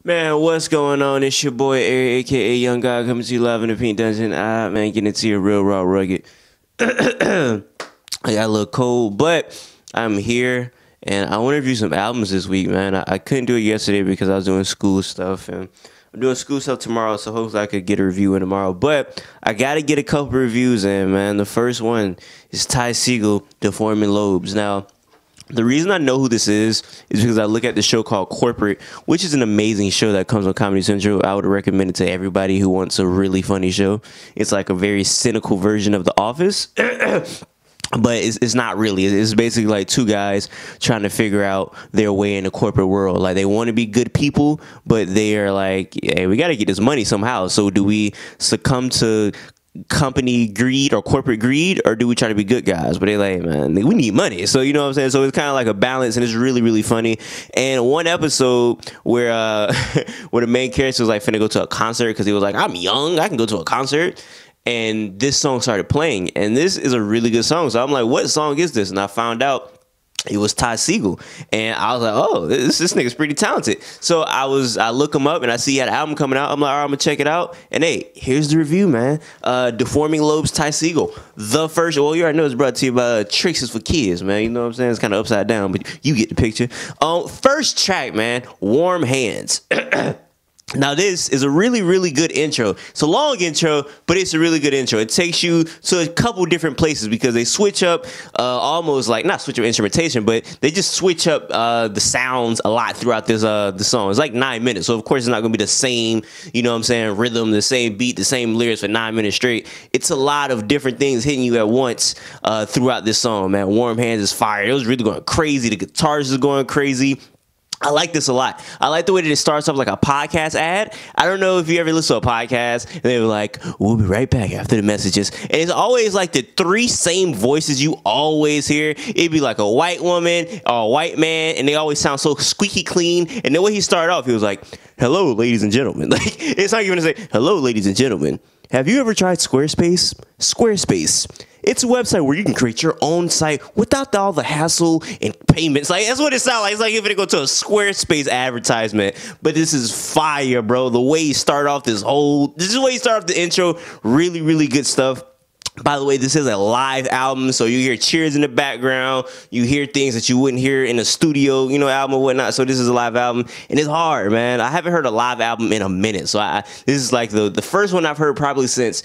Man, what's going on? It's your boy Eric, aka Young God, coming to you live in the Pink Dungeon. Man, getting into your real raw rugged. I got a little cold, but I'm here, and I want to review some albums this week, man. I couldn't do it yesterday because I was doing school stuff, and I'm doing school stuff tomorrow, so hopefully I could get a review in tomorrow. But I got to get a couple reviews in, man. The first one is Ty Segall, Deforming Lobes. Now, the reason I know who this is because I look at the show called Corporate, which is an amazing show that comes on Comedy Central. I would recommend it to everybody who wants a really funny show. It's like a very cynical version of The Office. But it's not really. It's basically like two guys trying to figure out their way in the corporate world. Like, they want to be good people, but they are like, hey, we got to get this money somehow. So do we succumb to company greed or corporate greed, or do we try to be good guys? But they like, man, we need money. So you know what I'm saying? So it's kind of like a balance, and it's really, really funny. And one episode where where the main character was like finna go to a concert because he was like, I'm young, I can go to a concert. And this song started playing, and this is a really good song. So I'm like, what song is this? And I found out it was Ty Segall, and I was like, oh, this nigga's pretty talented. So I look him up, and I see he had an album coming out. I'm like, all right, I'm gonna check it out. And hey, here's the review, man. Deforming Lobes, Ty Segall. The first, well, you already know it's brought to you by Tricks is for Kids, man. You know what I'm saying? It's kind of upside down, but you get the picture. First track, man, Warm Hands. Now, this is a really, really good intro. It's a long intro, but it's a really good intro. It takes you to a couple different places because they switch up almost like, not switch up instrumentation, but they just switch up the sounds a lot throughout this the song. It's like 9 minutes, so of course it's not going to be the same, you know what I'm saying, rhythm, the same beat, the same lyrics for 9 minutes straight. It's a lot of different things hitting you at once throughout this song, man. Warm Hands is fire. It was really going crazy. The guitars is going crazy. I like this a lot. I like the way that it starts off like a podcast ad. I don't know if you ever listen to a podcast and they were like, we'll be right back after the messages. And it's always like the three same voices you always hear. It'd be like a white woman or a white man, and they always sound so squeaky clean. And the way he started off, he was like, hello, ladies and gentlemen. Like, it's not even to say, hello, ladies and gentlemen. Have you ever tried Squarespace? Squarespace. It's a website where you can create your own site without all the hassle and payments. Like, that's what it sounds like. It's like if you go to a Squarespace advertisement. But this is fire, bro. The way you start off this is the way you start off the intro. Really, really good stuff. By the way, this is a live album, so you hear cheers in the background. You hear things that you wouldn't hear in a studio, you know, album or whatnot. So this is a live album, and it's hard, man. I haven't heard a live album in a minute. So this is like the first one I've heard probably since,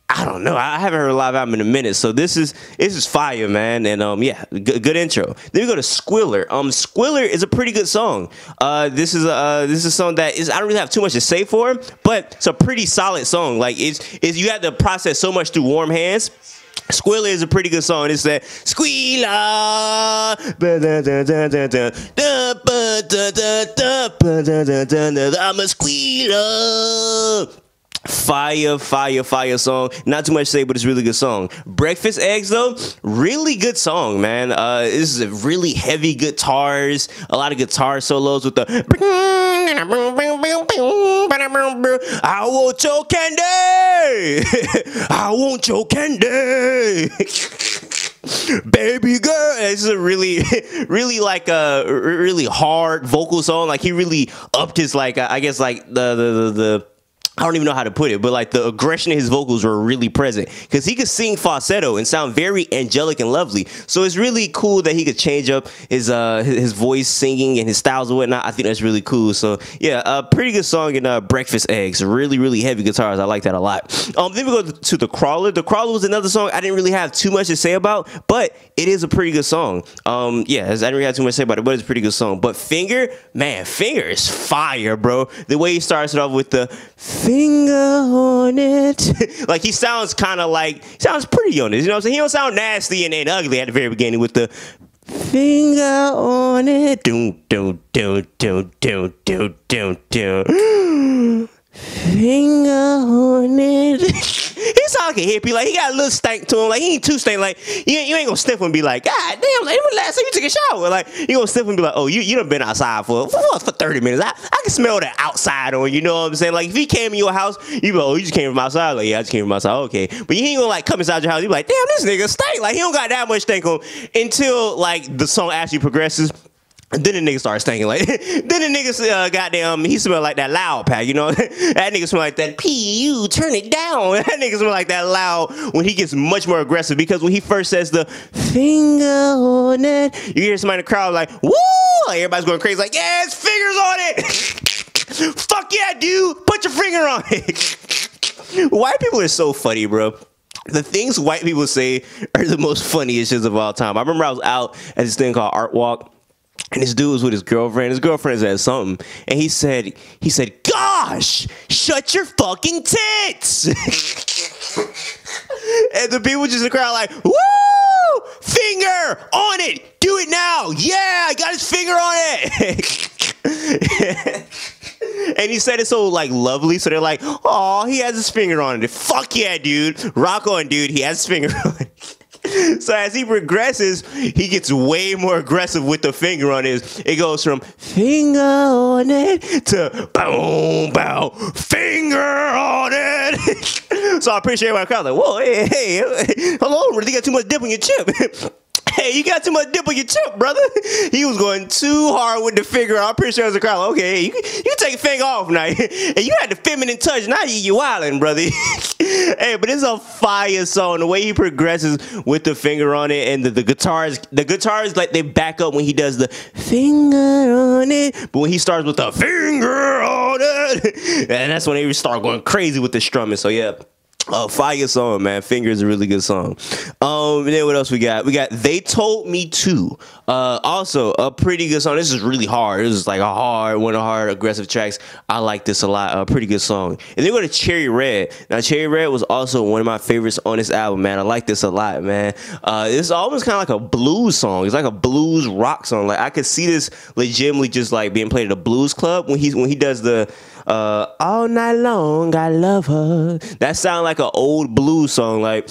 I don't know. I haven't heard a live album in a minute, so this is fire, man. And yeah, good intro. Then we go to Squiller. Squiller is a pretty good song. This is a song that is, I don't really have too much to say for him, but it's a pretty solid song. Like, it's you have to process so much through Warm Hands. Squiller is a pretty good song. It's that Squealer. I'm a squealer. Fire song. Not too much to say, but it's a really good song. Breakfast Eggs, though, really good song, man. This is a really heavy guitars, a lot of guitar solos with the I want your candy. I want your candy. Baby girl. This is a really like a really hard vocal song. Like, he really upped his, like, I guess, like the I don't even know how to put it, but like the aggression in his vocals were really present because he could sing falsetto and sound very angelic and lovely. So it's really cool that he could change up his voice singing and his styles and whatnot. I think that's really cool. So yeah, a pretty good song in Breakfast Eggs. Really, really heavy guitars. I like that a lot. Then we go to The Crawler. The Crawler was another song I didn't really have too much to say about, but it is a pretty good song. Yeah, I didn't really have too much to say about it, but it's a pretty good song. But Finger, man, Finger is fire, bro. The way he starts it off with the finger on it. Like, he sounds kind of like, sounds pretty on it. You know what I'm saying? He don't sound nasty and ugly at the very beginning with the finger on it. Doom, doom, doom, doom, doom, doom, doom, doom. Finger on it. He sound like a hippie. Like, he got a little stank to him. Like, he ain't too stank. Like, you ain't gonna sniff him and be like, God damn, like, when last time you took a shower? Like, you gonna sniff him and be like, oh, you done been outside for 30 minutes. I can smell that outside on you know what I'm saying? Like, if he came in your house, you be like, oh, you just came from outside? Like, yeah, I just came from outside. Okay. But you ain't gonna, like, come inside your house. You be like, damn, this nigga stank. Like, he don't got that much stank on him until, like, the song actually progresses. Then the nigga started stinking like. Then the nigga goddamn, he smelled like that loud pack, you know. That nigga smell like that PU, turn it down. That nigga smell like that loud when he gets much more aggressive, because when he first says the finger on it, you hear somebody in the crowd like, woo! Like everybody's going crazy, like, yeah, it's fingers on it. Fuck yeah, dude, put your finger on it. White people are so funny, bro. The things white people say are the most funniest shits of all time. I remember I was out at this thing called Art Walk, and this dude was with his girlfriend. His girlfriend said something, and he said, "Gosh, shut your fucking tits." And the people just in the crowd like, "Woo! Finger on it! Do it now! Yeah, I got his finger on it." And he said it so like lovely, so they're like, "Oh, he has his finger on it. Fuck yeah, dude! Rock on, dude. He has his finger on it." So as he progresses, he gets way more aggressive with the finger on his. It goes from finger on it to boom, bow, finger on it. So I appreciate my crowd like, whoa, hey, hello, you got too much dip on your chip. Hey, you got too much dip on your chip, brother. He was going too hard with the finger. I'm pretty sure it was a crowd. Like, okay, you can take your finger off now. And you had the feminine touch. Now you wildin', brother. Hey, but it's a fire song. The way he progresses with the finger on it, and the guitars like they back up when he does the finger on it. But when he starts with the finger on it, and that's when they start going crazy with the strumming. So yeah. Fire song, man. Finger is a really good song. And then what else we got? We got They Told Me To. Also a pretty good song. This is really hard. This is like one of the hard aggressive tracks. I like this a lot. A pretty good song. And then we go to Cherry Red. Now Cherry Red was also one of my favorites on this album, man. I like this a lot, man. It's almost kind of like a blues song. It's like a blues rock song. Like I could see this legitimately just like being played at a blues club when he does the all night long I love her. That sounds like an old blues song. Like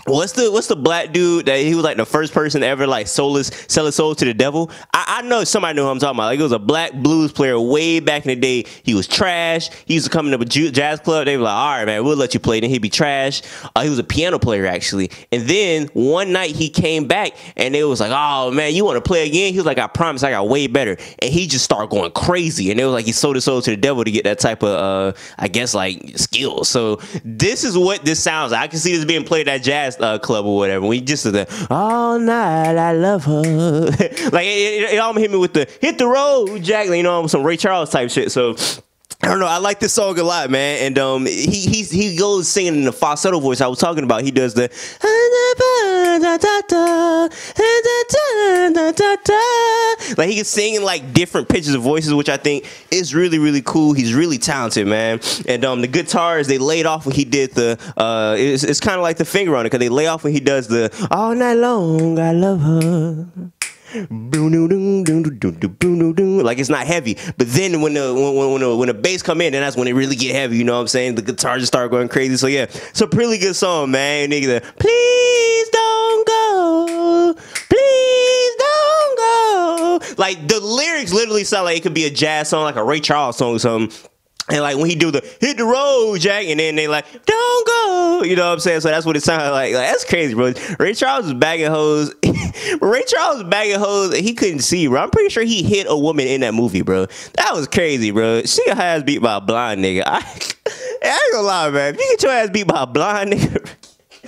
what's the black dude that he was like the first person to ever like sell his soul to the devil? I know somebody knew who I'm talking about. Like it was a black blues player way back in the day. He was trash. He used to come into a jazz club. They were like, all right, man, we'll let you play. Then he'd be trash. He was a piano player actually. And then one night he came back and they was like, oh man, you want to play again? He was like, I promise I got way better. And he just started going crazy. And it was like he sold his soul to the devil to get that type of I guess like skills. So this is what this sounds like. I can see this being played at jazz club or whatever. We just did the all night I love her. Like it almost hit me with the hit the road, Jack. You know, some Ray Charles type shit. So I don't know. I like this song a lot, man. And he goes singing in the falsetto voice I was talking about. He does the like he can sing in like different pitches of voices, which I think is really, really cool. He's really talented, man. And the guitars, they laid off when he did the it's kind of like the finger on it, because they lay off when he does the all night long I love her. Like it's not heavy, but then when the bass come in, then that's when it really get heavy. You know what I'm saying? The guitar just start going crazy. So yeah, it's a pretty good song, man. Nigga, please don't go, please don't go. Like the lyrics literally sound like it could be a jazz song, like a Ray Charles song or something. And like when he do the hit the road, Jack, and then they like don't go, you know what I'm saying? So that's what it sounded like. Like that's crazy, bro. Ray Charles was bagging hoes. Ray Charles was bagging hoes and he couldn't see, bro. I'm pretty sure he hit a woman in that movie, bro. That was crazy, bro. She got her ass beat by a blind nigga. I ain't gonna lie, man. If you get your ass beat by a blind nigga,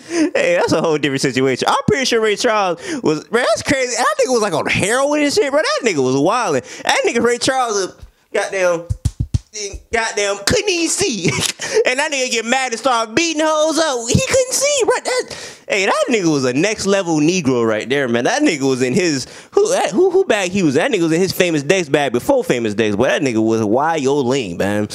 hey, that's a whole different situation. I'm pretty sure Ray Charles was, bro, that's crazy. That nigga was like on heroin and shit, bro. That nigga was wilding. That nigga Ray Charles, goddamn couldn't even see. And that nigga get mad and start beating hoes up. He couldn't see, bro. That nigga was a next level Negro right there, man. That nigga was in his who bag he was. That nigga was in his Famous Dex bag before Famous Dex, but that nigga was YOLO, man.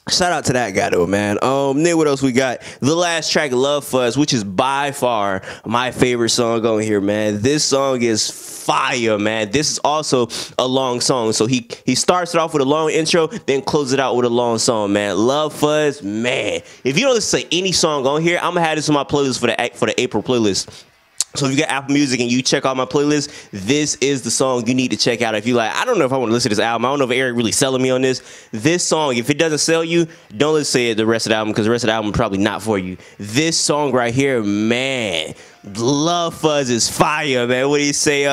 Shout out to that guy though, man. Then what else we got? The last track, Love Fuzz, which is by far my favorite song on here, man. This song is fire, man. This is also a long song. So he starts it off with a long intro, then closes it out with a long song, man. Love Fuzz, man. If you don't listen to any song on here, I'm gonna have this on my playlist for the April playlist. So if you got Apple Music and you check out my playlist, this is the song you need to check out. If you like, I don't know if I want to listen to this album. I don't know if Eric really selling me on this. This song, if it doesn't sell you, don't listen to the rest of the album, because the rest of the album is probably not for you. This song right here, man, Love Fuzz is fire, man. What do you say?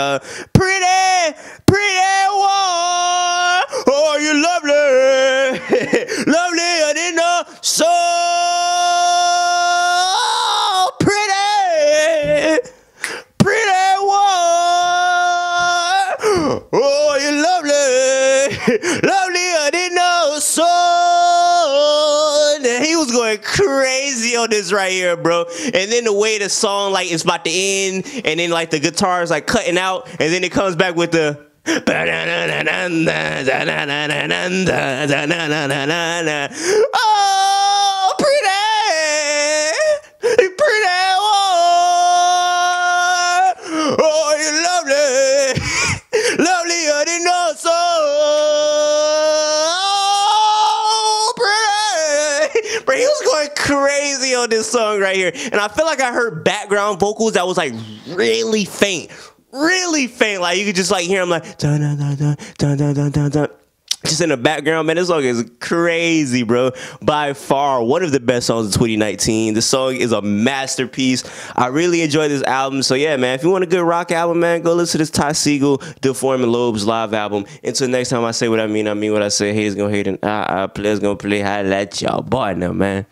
Pretty Lovelier than the so pretty one. Oh, you're lovely, lovelier than the sun. And he was going crazy on this right here, bro. And then the way the song like it's about to end, and then like the guitar is like cutting out, and then it comes back with the oh, pretty one. Oh, you're lovely, lovelier than the sun. Oh, pretty. Bro, he was going crazy on this song right here. And I feel like I heard background vocals that was like really faint. Like you could just like hear him like dun, dun, dun, dun, dun, dun, dun, dun, dun. Just in the background, man. This song is crazy, bro. By far one of the best songs of 2019. The song is a masterpiece. I really enjoy this album. So yeah, man, if you want a good rock album, man, go listen to this Segall Deforming Lobes live album. Until next time I say what I mean what I say. Haters gonna hate and players gonna play. Holla at y'all. Boy, now, man.